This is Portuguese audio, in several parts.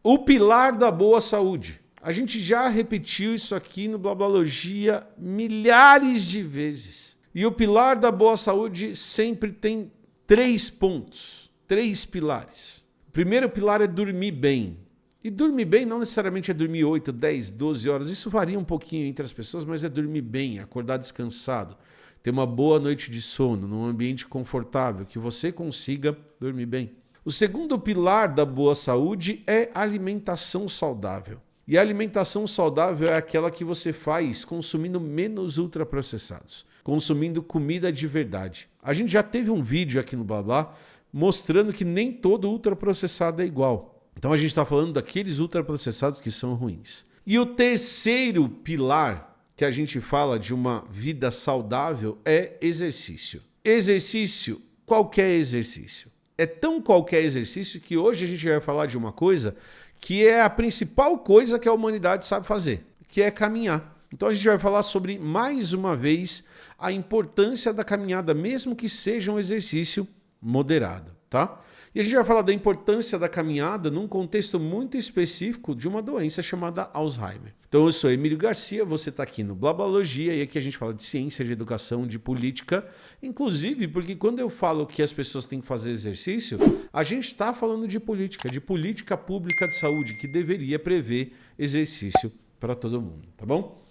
O pilar da boa saúde. A gente já repetiu isso aqui no Blablalogia milhares de vezes. E o pilar da boa saúde sempre tem 3 pontos, 3 pilares. O primeiro pilar é dormir bem. E dormir bem não necessariamente é dormir 8, 10, 12 horas. Isso varia um pouquinho entre as pessoas, mas é dormir bem, acordar descansado, ter uma boa noite de sono, num ambiente confortável, que você consiga dormir bem. O segundo pilar da boa saúde é alimentação saudável. E a alimentação saudável é aquela que você faz consumindo menos ultraprocessados, consumindo comida de verdade. A gente já teve um vídeo aqui no Blá mostrando que nem todo ultraprocessado é igual. Então a gente está falando daqueles ultraprocessados que são ruins. E o terceiro pilar que a gente fala de uma vida saudável é exercício. Exercício, qualquer exercício. É tão qualquer exercício que hoje a gente vai falar de uma coisa que é a principal coisa que a humanidade sabe fazer, que é caminhar. Então a gente vai falar sobre, mais uma vez, a importância da caminhada, mesmo que seja um exercício moderado, tá? E a gente vai falar da importância da caminhada num contexto muito específico de uma doença chamada Alzheimer. Então eu sou Emílio Garcia, você está aqui no Blablalogia e aqui a gente fala de ciência, de educação, de política, inclusive porque quando eu falo que as pessoas têm que fazer exercício, a gente está falando de política pública de saúde que deveria prever exercício para todo mundo, tá bom?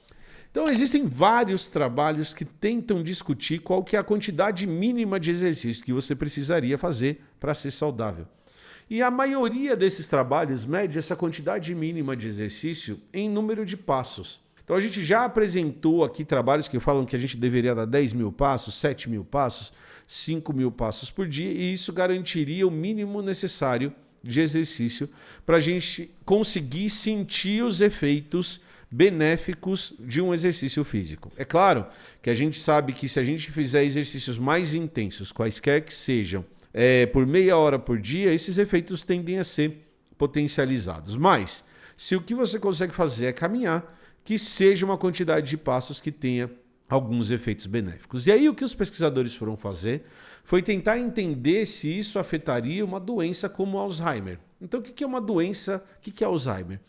Então existem vários trabalhos que tentam discutir qual que é a quantidade mínima de exercício que você precisaria fazer para ser saudável. E a maioria desses trabalhos mede essa quantidade mínima de exercício em número de passos. Então a gente já apresentou aqui trabalhos que falam que a gente deveria dar 10 mil passos, 7 mil passos, 5 mil passos por dia, e isso garantiria o mínimo necessário de exercício para a gente conseguir sentir os efeitos benéficos de um exercício físico. É claro que a gente sabe que se a gente fizer exercícios mais intensos, quaisquer que sejam, por meia hora por dia, esses efeitos tendem a ser potencializados. Mas, se o que você consegue fazer é caminhar, que seja uma quantidade de passos que tenha alguns efeitos benéficos. E aí o que os pesquisadores foram fazer foi tentar entender se isso afetaria uma doença como Alzheimer. Então, o que é uma doença? O que é Alzheimer?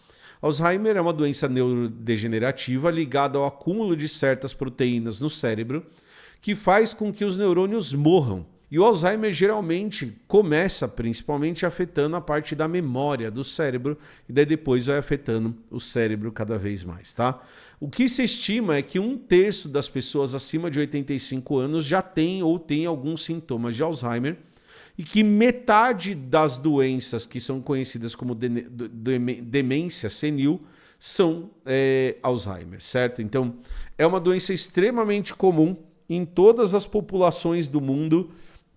Alzheimer é uma doença neurodegenerativa ligada ao acúmulo de certas proteínas no cérebro que faz com que os neurônios morram. E o Alzheimer geralmente começa principalmente afetando a parte da memória do cérebro e daí depois vai afetando o cérebro cada vez mais, tá? O que se estima é que 1/3 das pessoas acima de 85 anos já tem ou tem alguns sintomas de Alzheimer e que metade das doenças que são conhecidas como demência senil são Alzheimer, certo? Então, é uma doença extremamente comum em todas as populações do mundo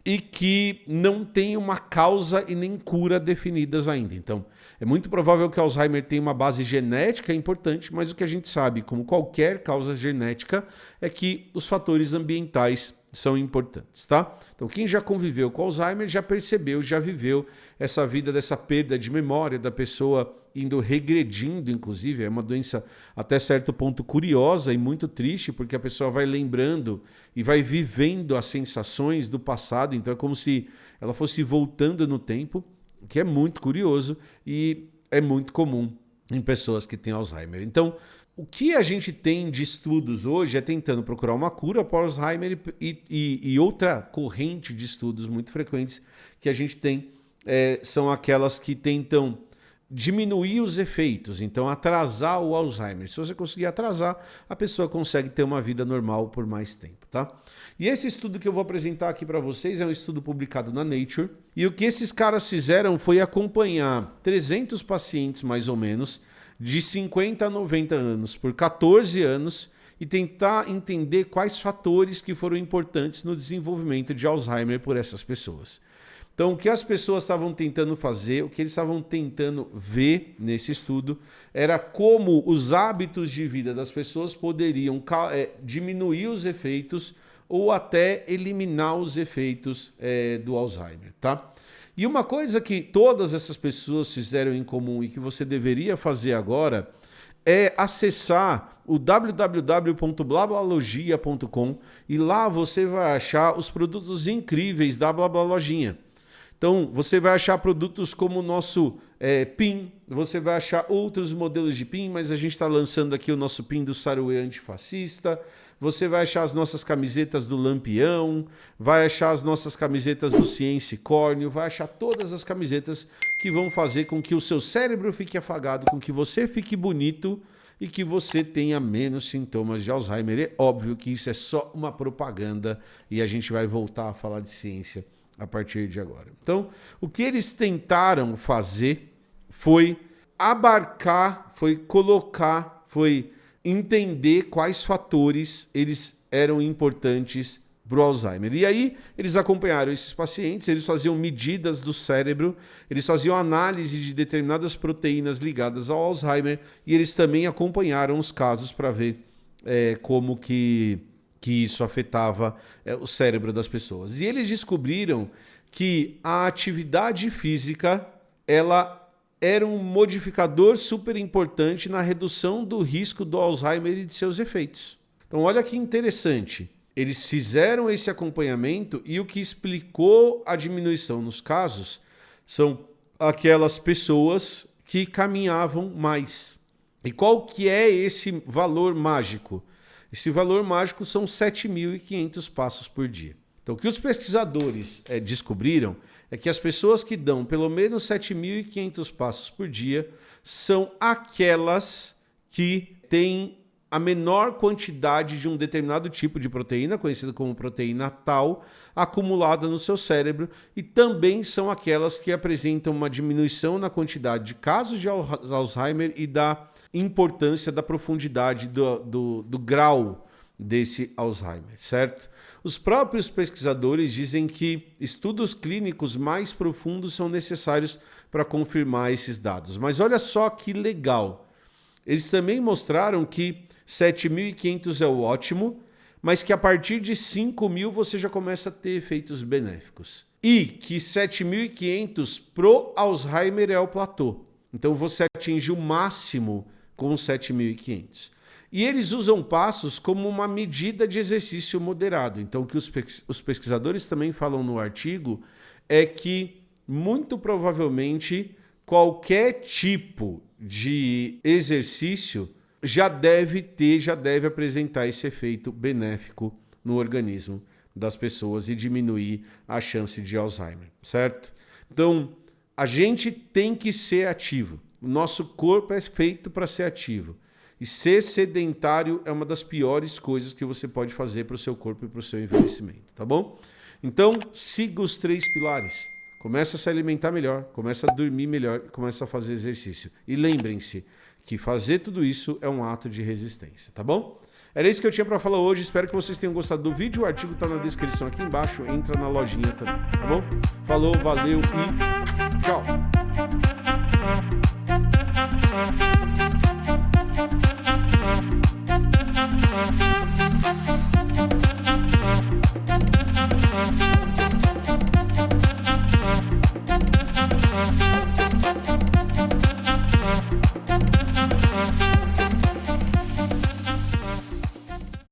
e que não tem uma causa e nem cura definidas ainda. Então, é muito provável que Alzheimer tenha uma base genética importante, mas o que a gente sabe, como qualquer causa genética, é que os fatores ambientais são importantes, tá? Então, quem já conviveu com Alzheimer já percebeu, já viveu essa vida dessa perda de memória, da pessoa indo regredindo, inclusive. É uma doença até certo ponto curiosa e muito triste, porque a pessoa vai lembrando e vai vivendo as sensações do passado. Então, é como se ela fosse voltando no tempo, o que é muito curioso e é muito comum em pessoas que têm Alzheimer. Então, o que a gente tem de estudos hoje é tentando procurar uma cura para Alzheimer e outra corrente de estudos muito frequentes que a gente tem são aquelas que tentam diminuir os efeitos, então atrasar o Alzheimer. Se você conseguir atrasar, a pessoa consegue ter uma vida normal por mais tempo, tá? E esse estudo que eu vou apresentar aqui para vocês é um estudo publicado na Nature, e o que esses caras fizeram foi acompanhar 300 pacientes mais ou menos, de 50 a 90 anos, por 14 anos, e tentar entender quais fatores que foram importantes no desenvolvimento de Alzheimer por essas pessoas. Então, o que as pessoas estavam tentando fazer, o que eles estavam tentando ver nesse estudo, era como os hábitos de vida das pessoas poderiam diminuir os efeitos ou até eliminar os efeitos do Alzheimer, tá? E uma coisa que todas essas pessoas fizeram em comum e que você deveria fazer agora é acessar o www.blablalogia.com e lá você vai achar os produtos incríveis da Blablalogia. Então, você vai achar produtos como o nosso PIN, você vai achar outros modelos de PIN, mas a gente está lançando aqui o nosso PIN do Saruê Antifascista. Você vai achar as nossas camisetas do Lampião, vai achar as nossas camisetas do Ciência Córneo, vai achar todas as camisetas que vão fazer com que o seu cérebro fique afagado, com que você fique bonito e que você tenha menos sintomas de Alzheimer. É óbvio que isso é só uma propaganda e a gente vai voltar a falar de ciência a partir de agora. Então, o que eles tentaram fazer foi abarcar, foi colocar, foi entender quais fatores eles eram importantes para o Alzheimer. E aí, eles acompanharam esses pacientes, eles faziam medidas do cérebro, eles faziam análise de determinadas proteínas ligadas ao Alzheimer e eles também acompanharam os casos para ver como que isso afetava o cérebro das pessoas. E eles descobriram que a atividade física, ela era um modificador super importante na redução do risco do Alzheimer e de seus efeitos. Então, olha que interessante. Eles fizeram esse acompanhamento e o que explicou a diminuição nos casos são aquelas pessoas que caminhavam mais. E qual que é esse valor mágico? Esse valor mágico são 7.500 passos por dia. Então, o que os pesquisadores descobriram é que as pessoas que dão pelo menos 7.500 passos por dia são aquelas que têm a menor quantidade de um determinado tipo de proteína, conhecida como proteína tau, acumulada no seu cérebro, e também são aquelas que apresentam uma diminuição na quantidade de casos de Alzheimer e da importância da profundidade do grau desse Alzheimer, certo? Os próprios pesquisadores dizem que estudos clínicos mais profundos são necessários para confirmar esses dados. Mas olha só que legal. Eles também mostraram que 7.500 é o ótimo, mas que a partir de 5.000 você já começa a ter efeitos benéficos. E que 7.500 pro Alzheimer é o platô. Então você atinge o máximo com 7.500. E eles usam passos como uma medida de exercício moderado. Então, o que os pesquisadores também falam no artigo é que, muito provavelmente, qualquer tipo de exercício já deve apresentar esse efeito benéfico no organismo das pessoas e diminuir a chance de Alzheimer, certo? Então, a gente tem que ser ativo. O nosso corpo é feito para ser ativo. E ser sedentário é uma das piores coisas que você pode fazer para o seu corpo e para o seu envelhecimento, tá bom? Então, siga os 3 pilares. Começa a se alimentar melhor, começa a dormir melhor, começa a fazer exercício. E lembrem-se que fazer tudo isso é um ato de resistência, tá bom? Era isso que eu tinha para falar hoje. Espero que vocês tenham gostado do vídeo. O artigo está na descrição aqui embaixo. Entra na lojinha também, tá bom? Falou, valeu e tchau!